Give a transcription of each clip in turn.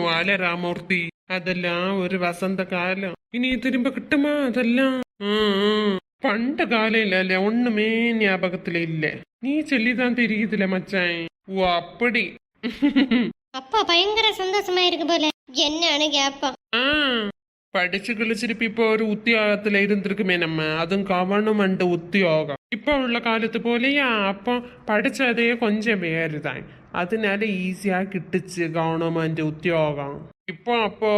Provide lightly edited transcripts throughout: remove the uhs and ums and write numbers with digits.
വാല രാമൂർത്തി, അതെല്ലാം ഒരു വസന്തകാലം. ഇനി തിരുമ്പ കിട്ടുമാ അതെല്ലാം? പണ്ട് കാലയില്ലല്ലേ, ഒന്നുമേ ஞாபகத்துல இல்ல. நீ சொல்லிதான் தெரியுதுல மச்சான். ஓ அப்படி. அப்பா பயங்கர சந்தோஷமா இருக்கு போல. என்னன்னு கேப்பா. படிச்சு கிழிச்சிருப்ப இப்போ ஒரு உத்தியோகத்துல இருந்திருக்குமே நம்ம, அதுவும் கவர்மெண்ட் உத்தியோகம். இப்போ உள்ள காலத்து போலயா, அப்போ படிச்சதே கொஞ்சம் பேருதான், அதனால ஈஸியா கிட்டுச்சு கவர்மெண்ட் உத்தியோகம். இப்போ அப்போ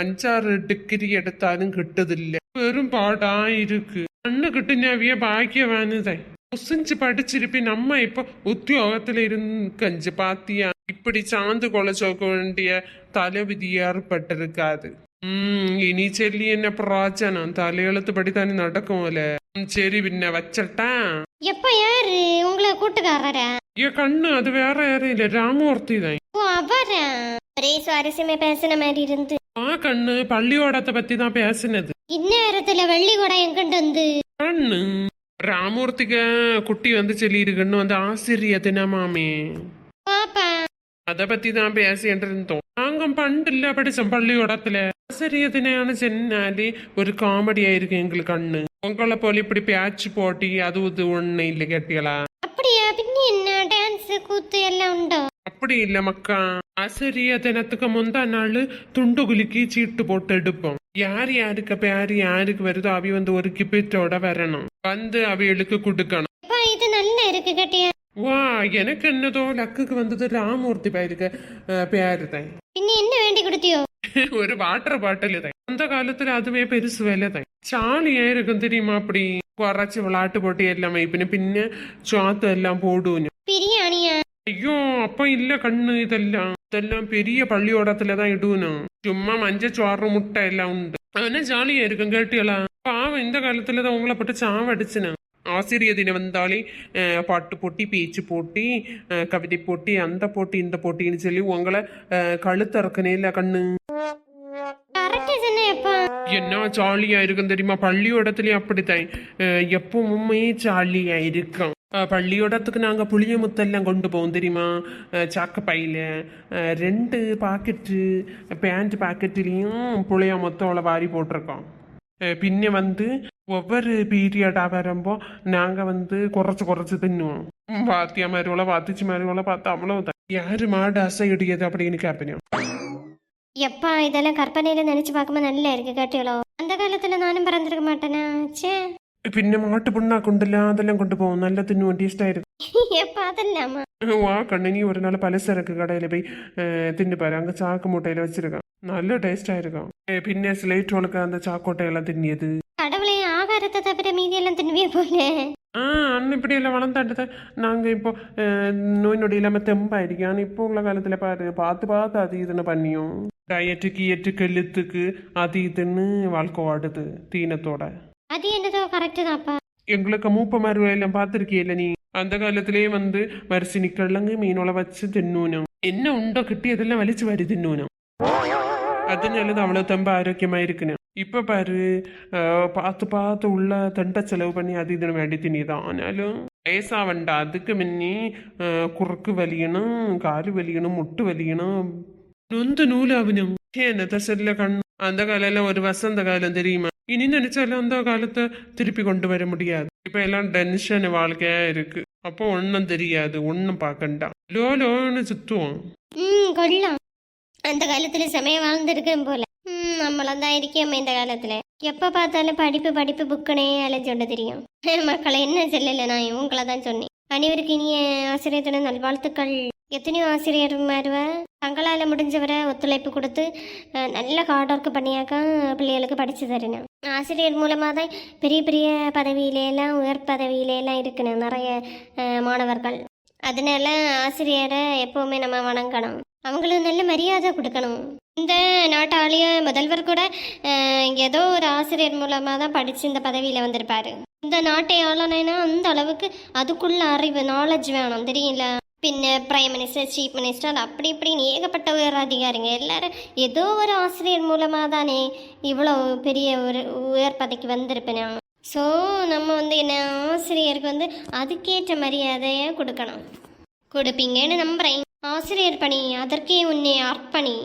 5-6 டிகிரி எடுத்தாலும் கிட்டதில்ல, வெறும் பாடா இருக்கு. அண்ணு கிட்டுஞாவிய பாக்கியவானுதான். முசிஞ்சு படிச்சிருப்பி நம்ம இப்போ உத்தியோகத்துல கஞ்சு பாத்தியா, இப்படி சாந்து கொலைச்சோக்க வேண்டிய தலைவிதி ஏற்பட்டிருக்காது. ഇനി ചെല്ലി എന്നെ പ്രാചനം തലയെളുത്ത് പടി തന്നെ നടക്കുമല്ലേ. ശരി പിന്നെ വച്ചട്ടാ. எப்ப யாரு உங்களை கூட்டுக்காரரா? ഈ കണ്ണ് அது வேற யாரும் இல்ல, ராமூர்த்தி தான். ஓ அவரா? ஒரே சுவாரஸ்யமா பேசின மாதிரி இருந்து. ആ കണ്ണ് പള്ളിയോടത്തെ പറ്റി தான் பேசினது. இந்நேரத்துல வெள்ளி கூட எங்கிட்ட வந்து കണ്ണ് ராமூர்த்திக்கு குட்டி வந்து சொல்லியிருக்குன்னு வந்து ஆசிரிய தினமாமே, பாப்பா அத பத்தி தான் பேசிட்டு இருந்தோம். நாங்க பண்டில்ல படிச்சோம் பள்ளியோடத்துல. ஆசிரியத்தினான்னு சொன்னாலே ஒரு காமெடி ஆயிருக்கு எங்களுக்கு கண்ணு. உங்களை போல இப்படி பேச்சு போட்டி அது இது ஒண்ணு இல்ல கேட்டீங்களா? அப்படியா? பின்ன என்ன டான்ஸ் கூத்து எல்லாம் உண்டோ? அப்படி இல்ல மக்கா, ஆசிரிய தினத்துக்கு முந்தா நாள் துண்டு குலுக்கி சீட்டு போட்டு எடுப்போம். யார் யாருக்கு பேரு யாருக்கு வருதோ அவி வந்து ஒரு கிப்பிட்டோட வரணும், வந்து அவைகளுக்கு கொடுக்கணும். இது நல்லா இருக்கு கேட்டியா? வா, எனக்கு என்னதோ லக்குக்கு வந்தது ராமூர்த்தி பேருக்கு பேரு தான். பின்ன என்ன வேண்டி கொடுத்தியோ? ஒரு வாட்டர் பாட்டில் தான். அந்த காலத்துல அதுவே பெருசு வேலை தான். ஜாலியா இருக்கும் தெரியுமா, அப்படி குறைச்சு விளையாட்டு போட்டி எல்லாமே. പിന്നെ ചോത്ത് എല്ലാം போடுவோம். பிரியாணியா? ஐயோ அப்ப இல்ல கண்ணு, இதெல்லாம் பெரிய பள்ளியோடத்துலதான் இடுவணும். சும்மா மஞ்சச்சோறு முட்டை எல்லாம் உண்டு. ஆனா ஜாலியா இருக்கும் கேட்டியலா? பாவம் இந்த காலத்துலதான் உங்களை போட்டு சாவடிச்சுனா. ஆசிரிய தினம் வந்தாலே பாட்டு போட்டி, பேச்சு போட்டி, கவிதை போட்டி, அந்த போட்டி இந்த போட்டின்னு சொல்லி உங்களை கழுத்தறக்கனே இல்ல கண்ணு. என்ன ஜாலியா இருக்கும் தெரியுமா? பள்ளியோடத்துலயும் அப்படித்தான் எப்பவுமே ஜாலியா இருக்கும். பள்ளியோடத்துக்கு நாங்க புளிய முத்தெல்லாம் கொண்டு போவோம் தெரியுமா? சாக்கப்பையில 2 பாக்கெட்டு பேண்ட் பாக்கெட்லயும் புளிய முத்தோட வாரி போட்டிருக்கோம். പിന്നെ வந்து ஒவ்வொரு பீரியடா வரும்போ நாங்க வந்து குறைச்சு தின்னுவோம். வாத்தியாமாரோல வாத்திச்சுமாரோல பார்த்தா அவ்வளவுதான். யாரு மாடு அசையிடியது அப்படின்னு கேப்பேன். எப்பா இதெல்லாம் கற்பனையில நினைச்சு பார்க்கும்போது நல்லா இருக்கு கேட்டியலோ? அந்த காலத்துல நானும் பிறந்திருக்க மாட்டேனா? சே, പിന്നെ മാട്ട് പുണ്ണാക്കുണ്ടല്ല, അതെല്ലാം കൊണ്ടുപോകും. നല്ല തിന്നുവാൻ ടേസ്റ്റായിരുന്നു. எப்பா அதெல்லாமா? ആ കണ്ണിനി ഒരു നാൾ പലചരക്ക് കടയിൽ പോയി തിന്നു പാரு, അങ്ങ് ചാക്ക് മൂട്ടയിൽ വെച്ചിരിക്കാം. നല്ല ടേസ്റ്റ് ആയിരിക്കും. പിന്നെ സ്ലേറ്റ് ഉളക്ക அந்த சாக்கோட்டையெல்லாம் தின்னியது. கடவுளே, ஆகாரத்தை தவிர மீதி எல்லாம் தின்னுவே போல. அண்ணன் இப்படி எல்லாம் வளர்ந்தாட்டு நாங்க இப்போ நோய் நொடி இல்லாம தெம்பாയിരിക്കും. ஆனா இப்போ உள்ள காலத்துல பாரு, பார்த்து அது இதுன்னு பண்ணியும் டயட்டுக்கு எட்டுக்கு எழுத்துக்கு அது இதுன்னு வாழ்க்கை வாடுது தீனத்தோட. அது என்னதோ கரெக்ட் தான்ப்பா. எங்களுக்கு மூப்பமாரு எல்லாம் பார்த்துருக்கியல்ல நீ? அந்த காலத்திலேயே வந்து മരസിനിക്കള്ളങ്ങ് മീനോള വച്ച് തിന്നൂനും. എന്നെ ഉണ്ടോ കിട്ടിയതെല്ലാം വലിച്ചു വാരി തിന്നൂനും. അതിനല്ലത് അവള് തെമ്പ ആരോഗ്യമായിരിക്കണം. ഇപ്പൊ പാര് பார்த்து உள்ள தண்ட செலவு பண்ணி அது ഇതിനു വേണ്ടി തിന്നിയതാണ്. ആനാലും വയസ്സാവണ്ട, அதுக்கு മുന്നേ കുറുക്ക് വലിയണം, കാല് വലിയണം, മുട്ട് വലിയണം, നൊന്ത് നൂലാവനും. എന്നത്തെ ശരിയല്ല കണ്ണു. அந்த காலம் ஒரு வசந்த காலம் தெரியுமா? இனி நினைச்சாலும் அந்த காலத்தை திருப்பி கொண்டு வர முடியாது. இப்ப எல்லாம் டென்ஷன் வாழ்க்கையா இருக்கு. அப்போ ஒன்னும் தெரியாது, ஒன்னும் பார்க்கண்டா, லோன்னு சுத்துவோம். கொள்ளலாம். அந்த காலத்துல சமயம் வாழ்ந்துருக்கேன் போல. நம்மளும் தான் இருக்கோம் இந்த காலத்துல. எப்ப பார்த்தாலும் படிப்பு புக்கனே அலைஞ்சோண்டு தெரியும். மக்களை என்ன சொல்லல, நான் உங்களை தான் சொன்னேன். அனைவருக்கு இனிய ஆசிரியர் தின நல்வாழ்த்துக்கள். எத்தனையோ ஆசிரியர்மாருவ தங்களால் முடிஞ்சவரை ஒத்துழைப்பு கொடுத்து நல்ல ஹார்ட் ஒர்க் பண்ணியாக்கா பிள்ளைகளுக்கு படித்து தரணும். ஆசிரியர் மூலமாக தான் பெரிய பெரிய பதவியிலெல்லாம் உயர் பதவியிலெல்லாம் இருக்கணும் நிறைய மாணவர்கள். அதனால ஆசிரியரை எப்போவுமே நம்ம வணங்கணும், அவங்களுக்கு நல்ல மரியாதை கொடுக்கணும். இந்த நாட்டாளிய முதல்வர் கூட ஏதோ ஒரு ஆசிரியர் மூலமாக தான் படித்து இந்த பதவியில் வந்திருப்பாரு. இந்த நாட்டை ஆளணும்னா அந்த அளவுக்கு அதுக்குள்ள அறிவு நாலேஜ் வேணும் தெரியுங்களா? பின்ன பிரைம் மினிஸ்டர், சீஃப் மினிஸ்டர், அப்படி இப்படின்னு ஏகப்பட்ட உயர் அதிகாரிங்க எல்லாரும் ஏதோ ஒரு ஆசிரியர் மூலமாக தானே இவ்வளோ பெரிய ஒரு உயர் பதவிக்கு வந்திருப்பேன். ஸோ நம்ம வந்து என்ன ஆசிரியருக்கு வந்து அதுக்கேற்ற மரியாதையை கொடுக்கணும், கொடுப்பீங்கன்னு நம்புகிறேன். ஆசிரியர் பணி அதற்கே உன்னை அர்ப்பணி.